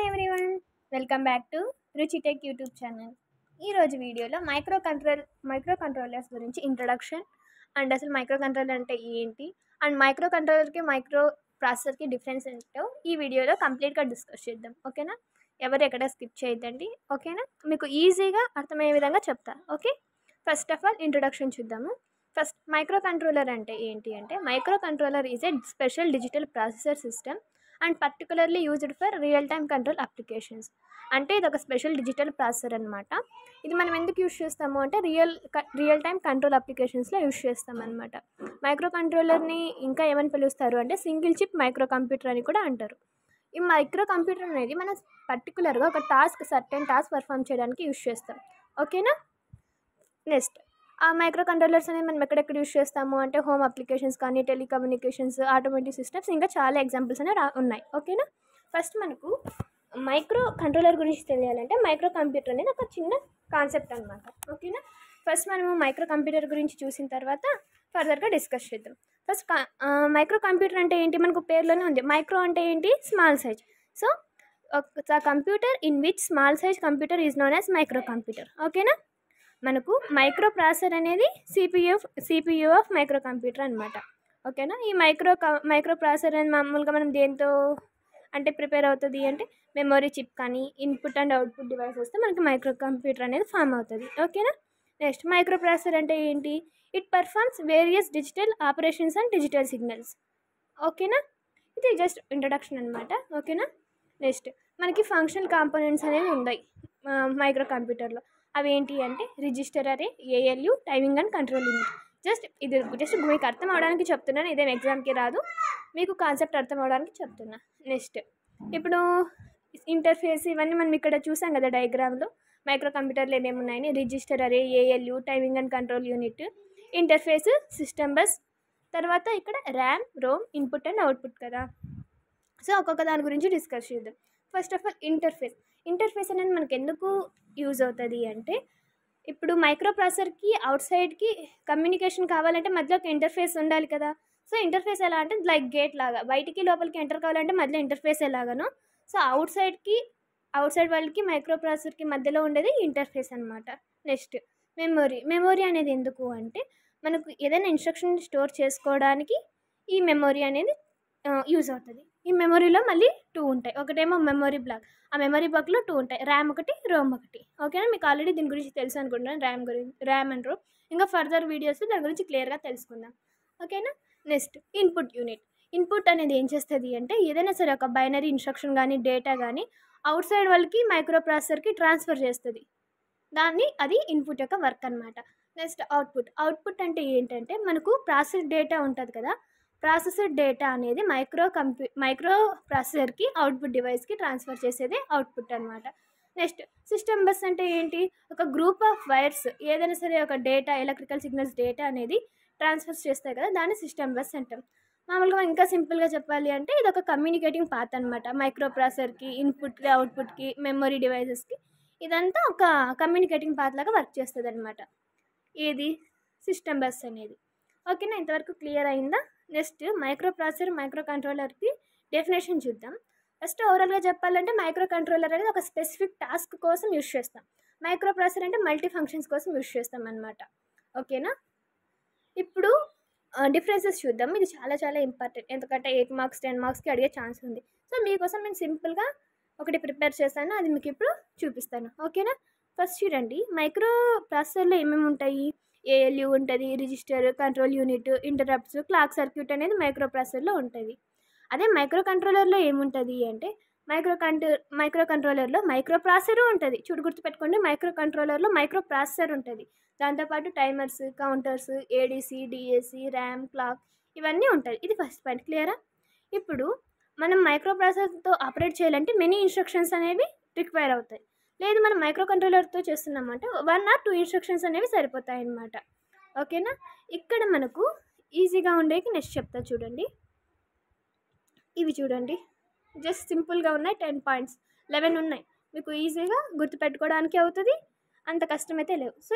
Hi everyone, welcome back to రుచి tech YouTube channel. ఈరోజు వీడియోలో మైక్రో కంట్రోలర్స్ గురించి ఇంట్రొడక్షన్ అండ్ అసలు మైక్రో కంట్రోలర్ అంటే ఏంటి అండ్ మైక్రో కంట్రోలర్కి మైక్రో ప్రాసెసర్కి డిఫరెన్స్ ఏంటో ఈ వీడియోలో కంప్లీట్గా డిస్కస్ చేద్దాం. ఓకేనా? ఎవరు ఎక్కడ స్కిప్ చేయొద్దండి. ఓకేనా? మీకు ఈజీగా అర్థమయ్యే విధంగా చెప్తా. Okay, first of all introduction చూద్దాము. ఫస్ట్ మైక్రో కంట్రోలర్ అంటే ఏంటి అంటే, micro controller is a special digital processor system and particularly used for real time control applications. అంటే ఇది ఒక స్పెషల్ డిజిటల్ ప్రాసెసర్ అనమాట. ఇది మనం ఎందుకు యూజ్ చేస్తాము అంటే రియల్ టైమ్ కంట్రోల్ అప్లికేషన్స్లో యూజ్ చేస్తాం అనమాట. మైక్రో కంట్రోలర్ని ఇంకా ఏమని పిలుస్తారు అంటే సింగిల్ చిప్ మైక్రో కంప్యూటర్ అని కూడా అంటారు. ఈ మైక్రో కంప్యూటర్ అనేది మనం పర్టికులర్గా ఒక సర్టెన్ టాస్క్ పర్ఫామ్ చేయడానికి యూజ్ చేస్తాం. ఓకేనా? నెక్స్ట్, ఆ మైక్రో కంట్రోలర్స్ అనేది మనం ఎక్కడెక్కడ యూజ్ చేస్తాము అంటే హోమ్ అప్లికేషన్స్ కానీ, టెలికమ్యూనికేషన్స్, ఆటోమేటిక్ సిస్టమ్స్, ఇంకా చాలా ఎగ్జాంపుల్స్ అనేవి ఉన్నాయి. ఓకేనా? ఫస్ట్ మనకు మైక్రో కంట్రోలర్ గురించి తెలియాలంటే మైక్రో కంప్యూటర్ అనేది ఒక చిన్న కాన్సెప్ట్ అనమాట. ఓకేనా? ఫస్ట్ మనము మైక్రో కంప్యూటర్ గురించి చూసిన తర్వాత ఫర్దర్గా డిస్కస్ చేద్దాం. ఫస్ట్ మైక్రో కంప్యూటర్ అంటే ఏంటి? మనకు పేర్లోనే ఉంది. మైక్రో అంటే ఏంటి? Small size. So computer in which small size computer is known as micro computer. ఓకేనా? మనకు మైక్రో ప్రాసెసర్ అనేది సిపియు ఆఫ్ మైక్రో కంప్యూటర్ అనమాట. ఓకేనా? ఈ మైక్రో ప్రాసెసర్ అని మామూలుగా మనం దేంతో అంటే ప్రిపేర్ అవుతుంది అంటే మెమొరీ చిప్ కానీ, ఇన్పుట్ అండ్ అవుట్పుట్ డివైస్ వస్తే మనకి మైక్రో కంప్యూటర్ అనేది ఫామ్ అవుతుంది. ఓకేనా? నెక్స్ట్, మైక్రో ప్రాసెసర్ అంటే ఏంటి? It performs various digital operations and digital signals. ఓకేనా? ఇది జస్ట్ ఇంట్రడక్షన్ అనమాట. ఓకేనా? నెక్స్ట్, మనకి ఫంక్షనల్ కాంపోనెంట్స్ అనేవి ఉన్నాయి మైక్రో కంప్యూటర్లో. అవి ఏంటి అంటే రిజిస్టర్ అరే, ALU, timing and control unit. Just మీకు అర్థం అవడానికి చెప్తున్నాను, ఇదేం ఎగ్జామ్కి రాదు, మీకు కాన్సెప్ట్ అర్థం అవడానికి చెప్తున్నా. నెక్స్ట్, ఇప్పుడు ఇంటర్ఫేస్ ఇవన్నీ మనం ఇక్కడ చూసాం కదా డయాగ్రామ్లో. మైక్రో కంప్యూటర్లో ఏమేమి ఉన్నాయని రిజిస్టర్ అరే, ALU, timing and control unit, interface, system bus, తర్వాత ఇక్కడ RAM, Rome, input and output కదా. సో ఒక్కొక్క దాని గురించి డిస్కస్ చేద్దాం. ఫస్ట్ ఆఫ్ ఆల్ ఇంటర్ఫేస్ అనేది మనకు ఎందుకు యూజ్ అవుతుంది అంటే, ఇప్పుడు మైక్రో ప్రాసెసర్కి అవుట్ సైడ్కి కమ్యూనికేషన్ కావాలంటే మధ్యలో ఒక ఇంటర్ఫేస్ ఉండాలి కదా. సో ఇంటర్ఫేస్ ఎలా అంటే లైక్ గేట్ లాగా, బయటికి లోపలికి ఎంటర్ కావాలంటే మధ్యలో ఇంటర్ఫేస్ ఎలాగనో, సో అవుట్ సైడ్ వాళ్ళకి మైక్రో ప్రాసెసర్కి మధ్యలో ఉండేది ఇంటర్ఫేస్ అనమాట. నెక్స్ట్, మెమొరీ అనేది ఎందుకు అంటే మనకు ఏదైనా ఇన్స్ట్రక్షన్ స్టోర్ చేసుకోవడానికి ఈ మెమొరీ అనేది యూజ్ అవుతుంది. ఈ మెమొరీలో మళ్ళీ 2 ఉంటాయి. ఒకటేమో మెమొరీ బ్లాక్, ఆ మెమొరీ బ్లాక్లో 2 ఉంటాయి, ర్యామ్ ఒకటి, రోమ్ ఒకటి. ఓకేనా? మీకు ఆల్రెడీ దీని గురించి తెలుసు అనుకుంటున్నాను, ర్యామ్ అండ్ రోమ్. ఇంకా ఫర్దర్ వీడియోస్లో దాని గురించి క్లియర్గా తెలుసుకుందాం. ఓకేనా? నెక్స్ట్, ఇన్పుట్ అనేది ఏం చేస్తుంది అంటే ఏదైనా సరే ఒక బైనరీ ఇన్స్ట్రక్షన్ కానీ, డేటా కానీ అవుట్ సైడ్ వాళ్ళకి మైక్రో ప్రాసెసర్కి ట్రాన్స్ఫర్ చేస్తుంది. అది ఇన్పుట్ యొక్క వర్క్ అనమాట. నెక్స్ట్, అవుట్పుట్ అంటే ఏంటంటే మనకు ప్రాసెస్ డేటా ఉంటుంది కదా, ప్రాసెసర్ డేటా అనేది మైక్రో ప్రాసెసర్కి అవుట్పుట్ డివైస్కి ట్రాన్స్ఫర్ చేసేదే అవుట్పుట్ అనమాట. నెక్స్ట్, సిస్టమ్ బస్ అంటే ఏంటి? ఒక గ్రూప్ ఆఫ్ వైర్స్ ఏదైనా సరే ఒక డేటా, ఎలక్ట్రికల్ సిగ్నల్స్ డేటా అనేది ట్రాన్స్ఫర్ చేస్తాయి కదా, దాన్ని సిస్టమ్ బస్ అంటాం. మామూలుగా ఇంకా సింపుల్గా చెప్పాలి అంటే ఇది ఒక కమ్యూనికేటింగ్ పాత్ అనమాట. మైక్రో ప్రాసెసర్కి, ఇన్పుట్కి, అవుట్పుట్కి, మెమొరీ డివైసెస్కి ఇదంతా ఒక కమ్యూనికేటింగ్ పాత్ లాగా వర్క్ చేస్తుంది అనమాట. ఇది సిస్టమ్ బస్ అనేది. ఓకేనా? ఇంతవరకు క్లియర్ అయిందా? నెక్స్ట్, మైక్రో ప్రాసెసర్, మైక్రో కంట్రోలర్కి డెఫినేషన్ చూద్దాం. ఫస్ట్ ఓవరాల్గా చెప్పాలంటే మైక్రో కంట్రోలర్ అనేది ఒక స్పెసిఫిక్ టాస్క్ కోసం యూజ్ చేస్తాం. మైక్రో ప్రాసెసర్ అంటే మల్టీ ఫంక్షన్స్ కోసం యూజ్ చేస్తాం అనమాట. ఓకేనా? ఇప్పుడు డిఫరెన్సెస్ చూద్దాం. ఇది చాలా చాలా ఇంపార్టెంట్, ఎందుకంటే 8 మార్క్స్ 10 మార్క్స్కి అడిగే ఛాన్స్ ఉంది. సో మీకోసం నేను సింపుల్గా ఒకటి ప్రిపేర్ చేస్తాను, అది మీకు ఇప్పుడు చూపిస్తాను. ఓకేనా? ఫస్ట్ చూడండి, మైక్రో ప్రాసెసర్లో ఏమేమి ఉంటాయి? ఏఎల్యూ ఉంటుంది, register, control unit, interrupts, clock circuit అనేది మైక్రో ప్రాసెసర్లో ఉంటుంది. అదే మైక్రో కంట్రోలర్లో ఏముంటుంది అంటే మైక్రో కంట్రోలర్లో మైక్రో ప్రాసెసర్ ఉంటుంది. గుర్తుపెట్టుకోండి, మైక్రో కంట్రోలర్లో మైక్రో ప్రాసెసర్ ఉంటుంది. దాంతోపాటు timers, counters, ADC, DAC, RAM, clock ఇవన్నీ ఉంటాయి. ఇది ఫస్ట్ పాయింట్. క్లియరా? ఇప్పుడు మనం మైక్రో ప్రాసెసర్తో ఆపరేట్ చేయాలంటే మెనీ ఇన్స్ట్రక్షన్స్ అనేవి రిక్వైర్ అవుతాయి. లేదు మనం మైక్రో కంట్రోలర్తో చేస్తున్నామంటే 1 or 2 ఇన్స్ట్రక్షన్స్ అనేవి సరిపోతాయి అన్నమాట. ఓకేనా? ఇక్కడ మనకు ఈజీగా ఉండేకి నెక్స్ట్ చెప్తా చూడండి. ఇవి చూడండి, జస్ట్ సింపుల్గా ఉన్నాయి. 10 పాయింట్స్, 11 ఉన్నాయి. మీకు ఈజీగా గుర్తుపెట్టుకోవడానికి అవుతుంది, అంత కష్టమైతే లేవు. సో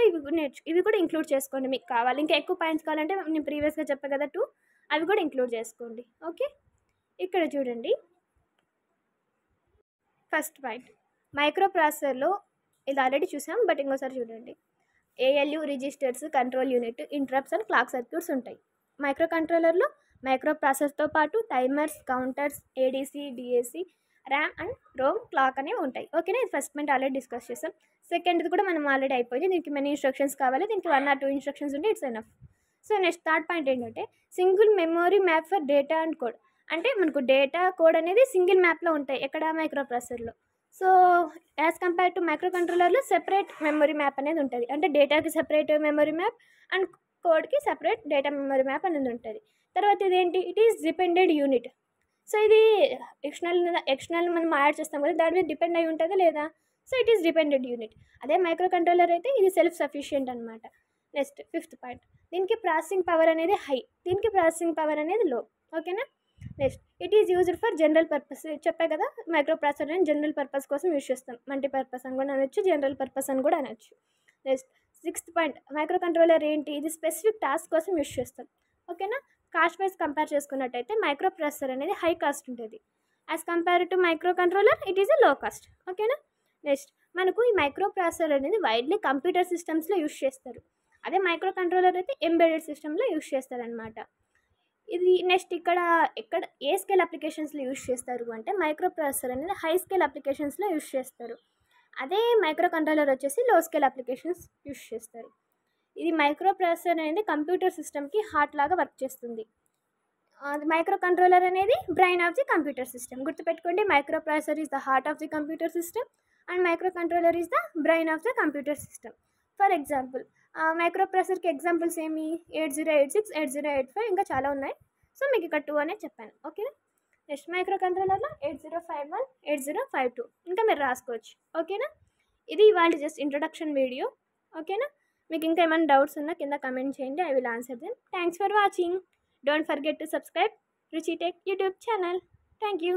ఇవి కూడా ఇంక్లూడ్ చేసుకోండి మీకు కావాలి. ఇంకా ఎక్కువ పాయింట్స్ కావాలంటే నేను ప్రీవియస్గా చెప్పా కదా 2, అవి కూడా ఇంక్లూడ్ చేసుకోండి. ఓకే, ఇక్కడ చూడండి, ఫస్ట్ పాయింట్, మైక్రో ప్రాసెసర్లో ఇది ఆల్రెడీ చూసాం, బట్ ఇంకోసారి చూడండి. ALU, registers, control unit, interrupts and clock circuits ఉంటాయి. మైక్రో కంట్రోలర్లో మైక్రో ప్రాసెసర్తో పాటు timers, counters, ADC, DAC, RAM and Rome, clock అనేవి ఉంటాయి. ఓకేనా, ఇది ఫస్ట్ పాయింట్ ఆల్రెడీ డిస్కస్ చేసాం. సెకండ్ది కూడా మనం ఆల్రెడీ అయిపోయింది. దీనికి మెనీ ఇన్స్ట్రక్షన్స్ కావాలి, దీనికి 1 or 2 ఇన్స్ట్రక్షన్స్ ఉంటే it's enough. So next third point ఏంటంటే single memory map for data and code. అంటే మనకు డేటా కోడ్ అనేది సింగిల్ మ్యాప్లో ఉంటాయి ఎక్కడ, మైక్రో ప్రాసెసర్లో. So as compare to micro కంట్రోలర్లో సెపరేట్ మెమరీ మ్యాప్ అనేది ఉంటుంది. అంటే డేటాకి సెపరేట్ మెమరీ మ్యాప్ అండ్ కోడ్కి సెపరేట్ డేటా మెమరీ మ్యాప్ అనేది ఉంటుంది. తర్వాత ఇదేంటి, it is depended unit. So ఇది ఎక్స్టర్నల్ మనం యాడ్ చేస్తాం కదా, దాని మీద డిపెండ్ అయి ఉంటుందా లేదా. So it is depended unit. అదే మైక్రో కంట్రోలర్ అయితే ఇది సెల్ఫ్ సఫిషియెంట్ అనమాట. నెక్స్ట్ ఫిఫ్త్ పాయింట్, దీనికి ప్రాసెసింగ్ పవర్ అనేది హై, దీనికి ప్రాసెసింగ్ పవర్ అనేది లో. ఓకేనా. Next it is used for general purpose. చెప్పే కదా, మైక్రో ప్రాసెసర్ అని జనరల్ పర్పస్ కోసం యూజ్ చేస్తాం. మల్టీపర్పస్ అని కూడా అనొచ్చు, జనరల్ పర్పస్ అని కూడా అనొచ్చు. Next sixth point, micro controller ఏంటి, ఇది స్పెసిఫిక్ టాస్క్ కోసం యూజ్ చేస్తాం. ఓకేనా. కాస్ట్ వైజ్ కంపేర్ చేసుకున్నట్టయితే మైక్రో ప్రాసెసర్ అనేది హై కాస్ట్ ఉంటుంది. As compare to micro controller it is a లో కాస్ట్. ఓకేనా. నెక్స్ట్ మనకు ఈ మైక్రో ప్రాసెసర్ అనేది వైడ్లీ కంప్యూటర్ సిస్టమ్స్లో యూజ్ చేస్తారు. అదే మైక్రో కంట్రోలర్ అయితే ఎంబెడెడ్ సిస్టంలో యూజ్ చేస్తారనమాట. ఇది నెక్స్ట్ ఎక్కడ ఏ స్కేల్ అప్లికేషన్స్లో యూజ్ చేస్తారు అంటే మైక్రో ప్రాసెసర్ అనేది హై స్కేల్ అప్లికేషన్స్లో యూజ్ చేస్తారు. అదే మైక్రో కంట్రోలర్ వచ్చేసి లో స్కేల్ అప్లికేషన్స్ యూజ్ చేస్తారు. ఇది మైక్రో ప్రాసెసర్ అనేది కంప్యూటర్ సిస్టమ్కి హార్ట్ లాగా వర్క్ చేస్తుంది. మైక్రో కంట్రోలర్ అనేది brain of the computer system. గుర్తుపెట్టుకోండి, micro processor is the heart of the computer system and micro controller is the brain of the computer system. For example micro ప్రాసెసర్కి examples ఏమి, 8086, 8085 ఇంకా చాలా ఉన్నాయి. So మీకు ఇక్కడ 2 అనే చెప్పాను. ఓకేనా. నెక్స్ట్ మైక్రో కంట్రోలర్లో 8051, 8052 ఇంకా మీరు రాసుకోవచ్చు. ఓకేనా. ఇది ఇవాళ జస్ట్ ఇంట్రొడక్షన్ వీడియో. ఓకేనా. మీకు ఇంకా ఏమైనా డౌట్స్ ఉన్నా కింద కమెంట్ చేయండి, I will answer them. Thanks for watching. Don't forget to subscribe Ruchi tech YouTube channel. Thank you.